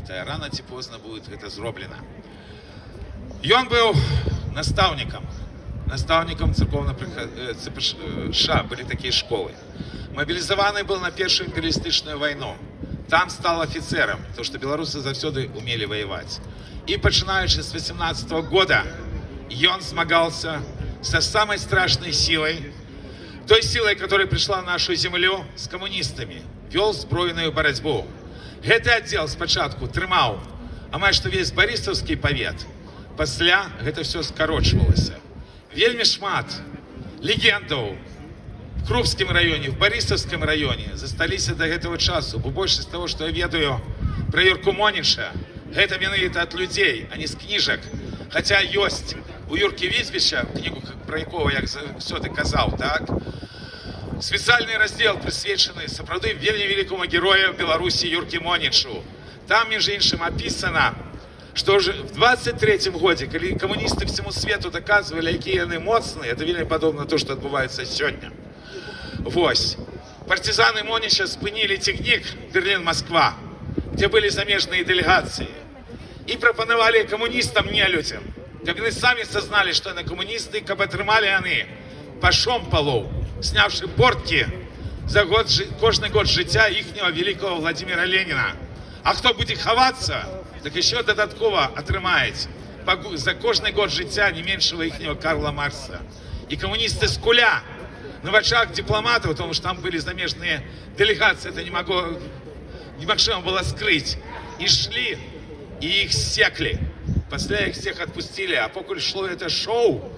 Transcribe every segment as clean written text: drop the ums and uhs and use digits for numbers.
досягнутае, рано ці позна будет гэта зроблена. Ён быў настаўнікам церковнай ЦПШ, былі такія школы. Мобілізаваны был на першую імперыялістычную вайну. Там стал офіцерам, потому что беларусы заўсёды умели воевать. И пачынаючы с 18 года ён змагался со самой страшной силой, той силой, которая пришла в нашу землю, с коммунистами, вел збройную борьбу. Гэты отдел спачатку трымаў амаль што весь Барысаўскі павет, пасля гэта все скарочвалася. Вельмі шмат легендаў в Крупскім районе, в Барысаўскім районе засталіся до гэтага часу, бо большасць того, что я ведаю про Юрку Моніча, гэта менавіта от людей, а не з кніжак. Хотя ёсць у Юркі Візбіча, книгу про якого я заўсёды казаў, так, специальный раздел, присвеченный сапраўды вельмі великому герою Беларуси Юрке Монічу. Там, между іншым, описано, что уже в 23-м году, когда коммунисты всему свету доказывали, какие они моцные, это вельмі подобно то, что отбывается сегодня. Вось. Партизаны Моніча спынили цягнік Берлин-Москва, где были замежные делегации, и пропоновали коммунистам, не людям, каб яны сами сознали, что они коммунисты, каб атрымали они по шомполу, снявши портки за год, кожный год життя ихнего великого Владимира Ленина. А кто будет ховаться, так еще додатково отрымает за кожный год життя не меньшего ихнего Карла Маркса. И коммунисты скуля на очах дипломатов, потому что там были замежные делегации, это немагчыма было скрыть, и шли, и их секли. После их всех отпустили, а покуль шло это шоу,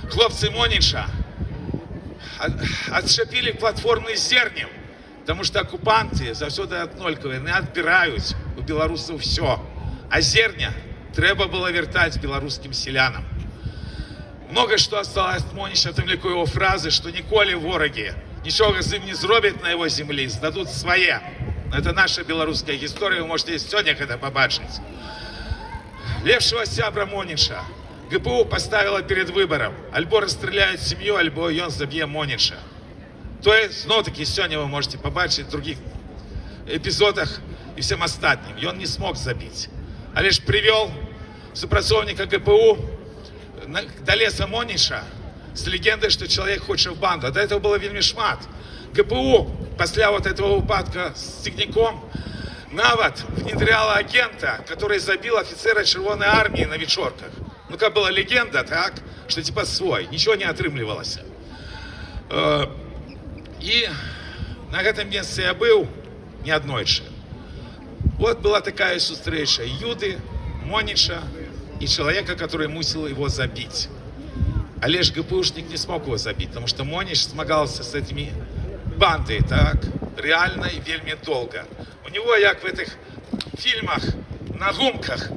хлопцы Моніча отшапили платформы зернем, потому что оккупанты заўсёды аднолькавыя, не отбирают у белорусов все, а зерня трэба было вертать белорусским селянам. Много что осталось от Моніча, тым ліку его фразы, что ніколі вораги ничего з ім не зробят на его земле, сдадут свое. Это наша белорусская история, вы можете сегодня это побачить. Лепшего сябра Моніча ГПУ поставила перед выбором: альбо расстреляют семью, альбо ён заб'е Моніча. То есть, таки сегодня вы можете побачить в других эпизодах и всем остальным. И он не смог забить, а лишь привел супрацовника ГПУ до леса Моніча с легендой, что человек хочет в банду. А до этого было вельмі шмат. ГПУ после вот этого упадка с цягніком нават внедряла агента, который забил офицера Червоной армии на вечерках. Ну, как была легенда, так, что типа свой, ничего не отрымливалось. И на этом месте я был неаднойчы. Вот была такая сустрэча Юды, Моніча и человека, который мусил его забить. А лишь ГПУшник не смог его забить, потому что Моніч смагался с этими бандой, так, реально и вельмі долго. У него, как в этих фильмах, на гумках,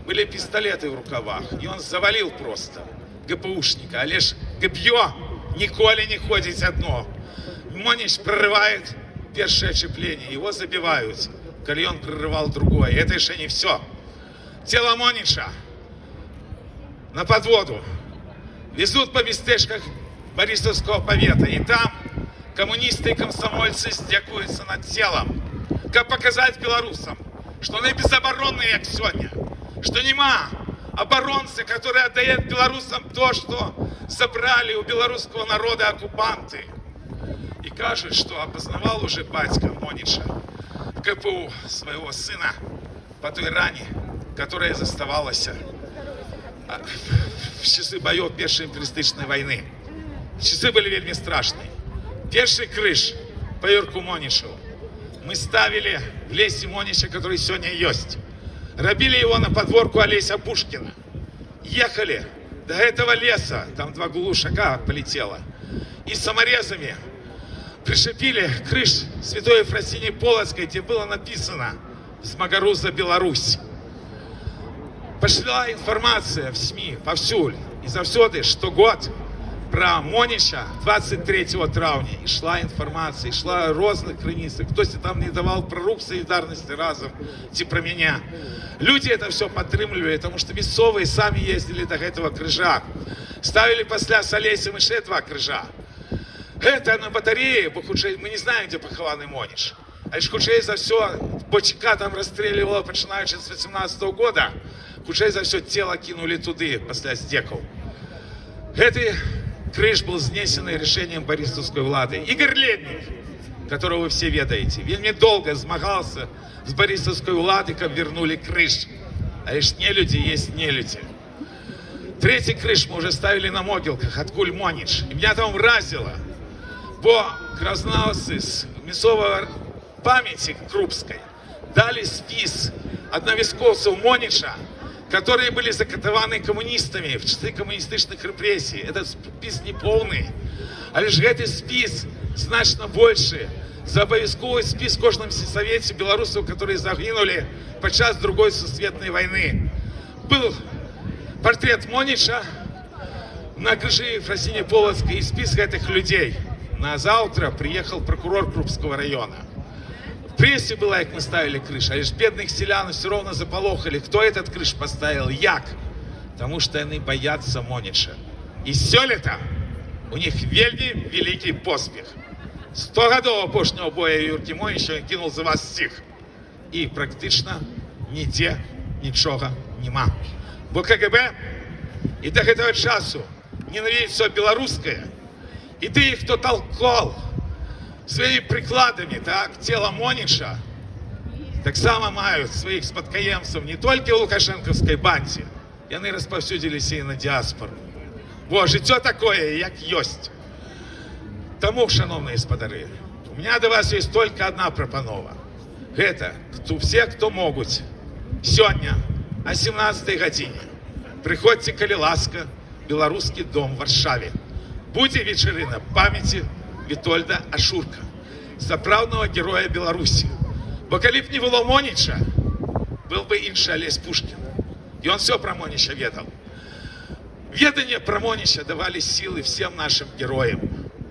были пистолеты в рукавах, и он завалил просто ГПУшника. А лишь ГПЮ николи не ходит одно. Моніч прорывает первое отчепление, его забивают, коли он прорывал другое. И это еще не все. Тело Моніча на подводу везут по местечках Барысаўского повета, и там коммунисты и комсомольцы здякуются над телом, как показать белорусам, что они безоборонные, как сегодня, что нема оборонцы, которые отдают белорусам то, что забрали у белорусского народа оккупанты. И кажут, что опознавал уже батька Моніча в ГПУ своего сына по той ране, которая заставалась в часы боев Первой імперіялістычнай войны. Часы были вельмі страшные. Первый крыж по Юрку Монічу мы ставили в лесе Моніча, который сегодня есть. Робили его на подворку Олеся Пушкина. Ехали до этого леса, там 2 глушака полетело, и саморезами пришипили крыш Святой Ефросинии Полоцкой, где было написано «З Магару за Беларусь». Пошла информация в СМИ повсюль и завсёды, что год про Моніча 23 травня, и шла информация, и шла в разных крыницах. Кто-то там не давал про рух солидарности разом, типа про меня. Люди это все подтримливали, потому что мясцовые сами ездили до этого крыжа. Ставили после с Олесем еще 2 крыжа. Это на батарее, мы не знаем, где похованы Моніч. А ж хутчэй за все, Бочка там расстреливала, починаючи з 18-го года, хутчэй за все, тело кинули туды пасля здзекаў. Гэты крыж был знесены решением борисовской влады. Игорь Ледник, которого вы все ведаете, вельми долго змагался с борисовской владой, как вернули крыж. А лишь нелюди есть нелюди. Третий крыж мы уже ставили на могилках, откуль Монич. И меня там вразило, бо краснауцы с мясовой памяти Крупской дали спис одновійськовців Монича, которые были закатованы коммунистами в часы коммунистичных репрессий. Этот спис не полный, а лишь этот спис значно больше за обовязковый спис в каждом сельсовете белорусов, которые загинули подчас Другой Сусветной войны. Был портрет Монича на крыше Фросине Полоцкой и спис этих людей. На завтра приехал прокурор Крупского района. В прессе было, как мы ставили крыш, а лишь бедных селян все равно заполохали. Кто этот крыш поставил? Як? Потому что они боятся Монича. И сёлета у них вельми великий поспех. 100 годов опошнього боя Юрки Монича кинул за вас всіх. І практично ніде нічого нема. Бо КГБ і до этого часу ненавидит все белорусское. И ты, кто толкал своими прикладами, так, тело Монича, так само мають своїх спадкоємців не тільки в Лукашенковській банді, і вони розповсюдилися і на діаспору. Бо життя таке, як єсть. Тому, шановні господари, у мене до вас є тільки одна пропанова. Это, все, кто могут, сегодня о 17-й године приходьте, коли ласка, Белорусский дом в Варшаве. Буде вечерина памяти Витольда Ашурка, заправного героя Беларуси. Бо коли б не было Монича, был бы інший Олесь Пушкин. И он все про Монича ведал. Ведание про Монича давали силы всем нашим героям.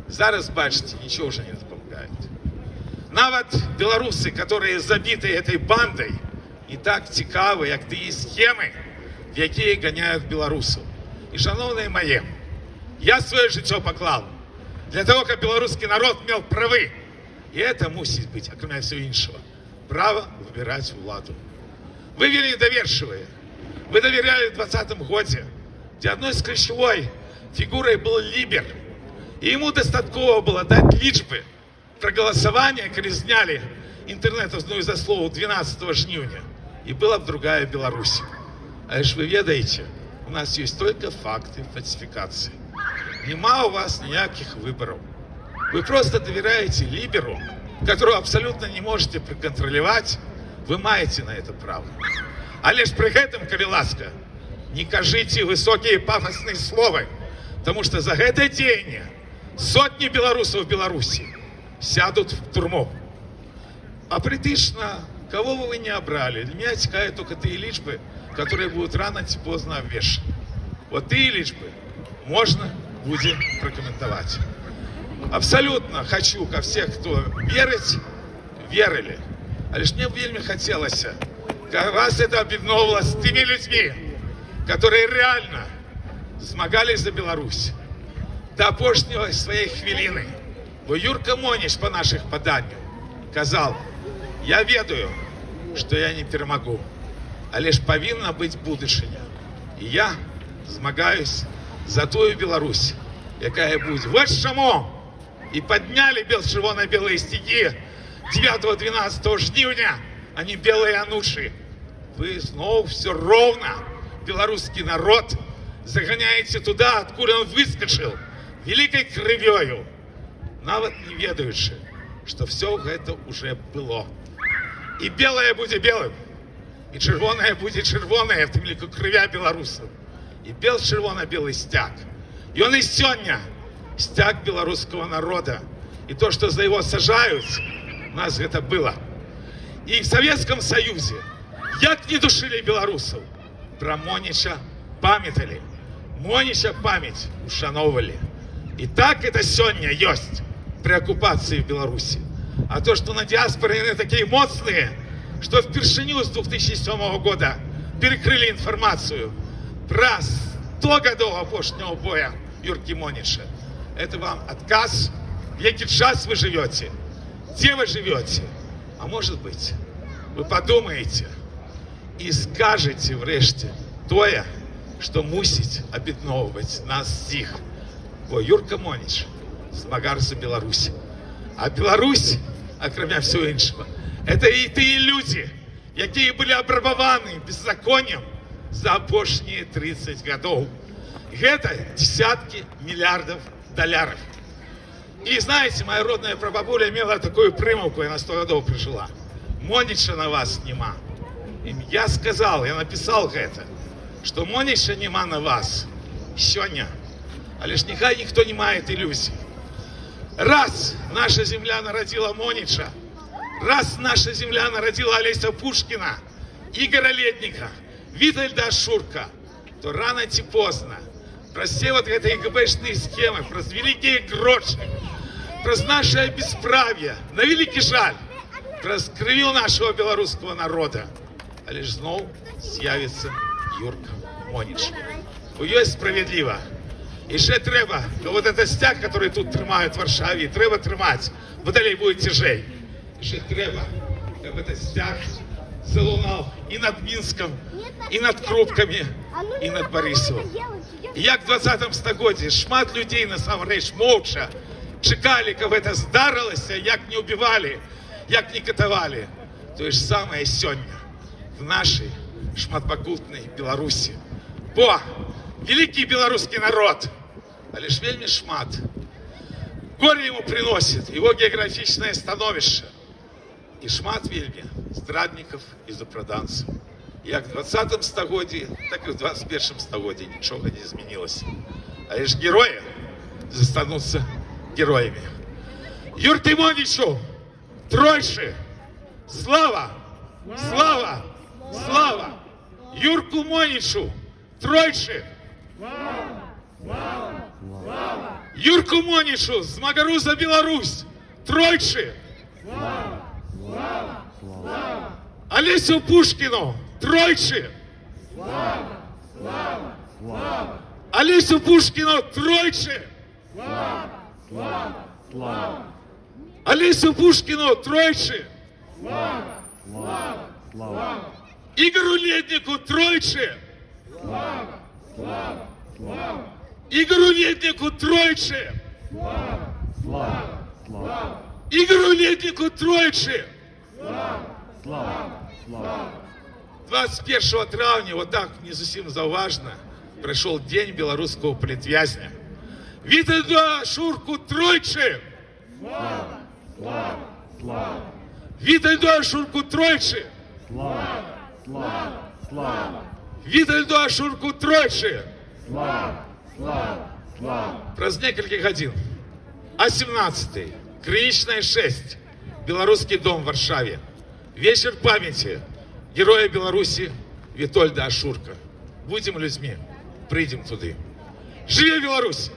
Зараз, бачите, ничего уже не помогает. Нават белорусы, которые забиты этой бандой, не так цікаві, як ті схеми, в які ганяють білорусів. І, шановні мої, я своє життя поклав для того, щоб білоруський народ мав прави. І це мусить бути, окрім всього іншого, право вибирати владу. Ви вели недоверчивые. Вы доверяли в 2020 году, где одной из ключевой фигурой был Либер. И ему достаточно было дать личбы проголосования, когда сняли интернетовную заслову 12 жнивня. И была бы другая Беларусь. А лишь вы ведаете, у нас есть только факты фальсификации. Нема у вас никаких выборов. Вы просто доверяете Либеру, которого абсолютно не можете проконтролировать. Вы маете на это право. А лишь при этом, коли ласка, не кажите высокие пафосные слова, потому что за это деяние сотни белорусов в Беларуси сядут в тюрьму. А притычно, кого бы вы не обрали, для меня текают только те личбы, которые будут рано или поздно обвешаны. Вот те личбы можно будет прокомментовать. Абсолютно хочу ко всех, кто верить, верили. А лишь мне вельми хотелось, как вас это объединовало с теми людьми, которые реально змагались за Беларусь. До опошнего своей хвилины. Бо Юрка Монич по наших поданням казал, я ведаю, что я не перемогу, а лишь повинна быть будущее. И я змагаюсь за ту Беларусь, якая будет. Вот чему и подняли червоно-белые стяги 9-12 жнивня, а не белые ануши. Вы снова все ровно, белорусский народ, загоняете туда, откуда он выскочил, великой кровью, нават не ведаючи, что все это уже было. И белое будет белым, и червоное будет червоное, в том лику кровя белорусов. И бел червоно-белый стяг. И он и сегодня стяг белорусского народа. И то, что за его сажают, у нас это было. И в Советском Союзе, як не душили белорусов, про Монича памятали. Монича память ушановывали. И так это сегодня есть при оккупации в Беларуси. А то, что на диаспоре они такие моцные, что в Першиню с 2007 года перекрыли информацию про 100 годов опошнего боя Юрки Монича. Это вам отказ, в який час вы живете, где вы живете. А может быть, вы подумаете і скажете врешті тое, што мусіць аб'ядноўваць нас всіх. Бо Юрка Моніч змагарца Беларусі. А Беларусь, акрамя всего іншого, это і тыя людзі, якія былі абрабаваны беззаконнем за апошнія 30 гадоў. Гэта десятки миллиардов долларов. И знаете, моя родная прабабуля имела такую примовку, я на 100 годов прожила. Моніча на вас нема. И я сказал, я написал это, что Моніча нема на вас сёння. Але ж нехай никто не мает иллюзий. Раз наша земля народила Моніча, раз наша земля народила Олеся Пушкина, Игоря Летника, Витальда Ашурка, то рано ці поздно про все вот эти КГБшные схемы, про великие гроши, про наше бесправие, на великий жаль, про скрывил нашего белорусского народа. А лишь знов з'явится Юрка Моніч. Бо ёсць справедливо. І ще треба, вот этот стяг, который тут тримають в Варшаві, треба тримати, бо далі буде тяжей. І ще треба, щоб этот стяг залунав і над Мінськом, і над Крупками, і над Борисовым. І як в 20 стагоддзі шмат людей насамрэч моўча чекали, каб это здарылася, як не убивали, як не катавали. То же самое сёння в нашей шматпакутнай Беларусі. Бо великий белорусский народ, а лишь вельми шмат, горе ему приносит его географичное становище. И шмат вельми здрадников и запроданцев. Як в 20 стагоддзі, так и в 21 стагоддзі ничего не изменилось. А лишь герои застанутся героями. Юрку Монічу, тройши, слава, слава, слава! Юрку Монічу, тройши! Юрку Монічу, змагару за Беларусь, тройши! Олесю Пушкину, тройши! Олесю Пушкину, тройши! Олесю Пушкину, тройши! Игорю Летнику, тройши! Игорю Летнику, тройши! Игорю Летнику, тройши! 21 травня, вот так не совсем заважно, пришел день белорусского политвязня. Витальду Ашурку, тройши! Витальду Ашурку, тройши! Витальду Ашурку, тройши! Праз некалькі гадзін а 17-й, Крынічная 6, Белорусский дом в Варшаве. Вечер памяти героя Беларуси Витольда Ашурка. Будем людьми, придем туды. Живе Беларусь!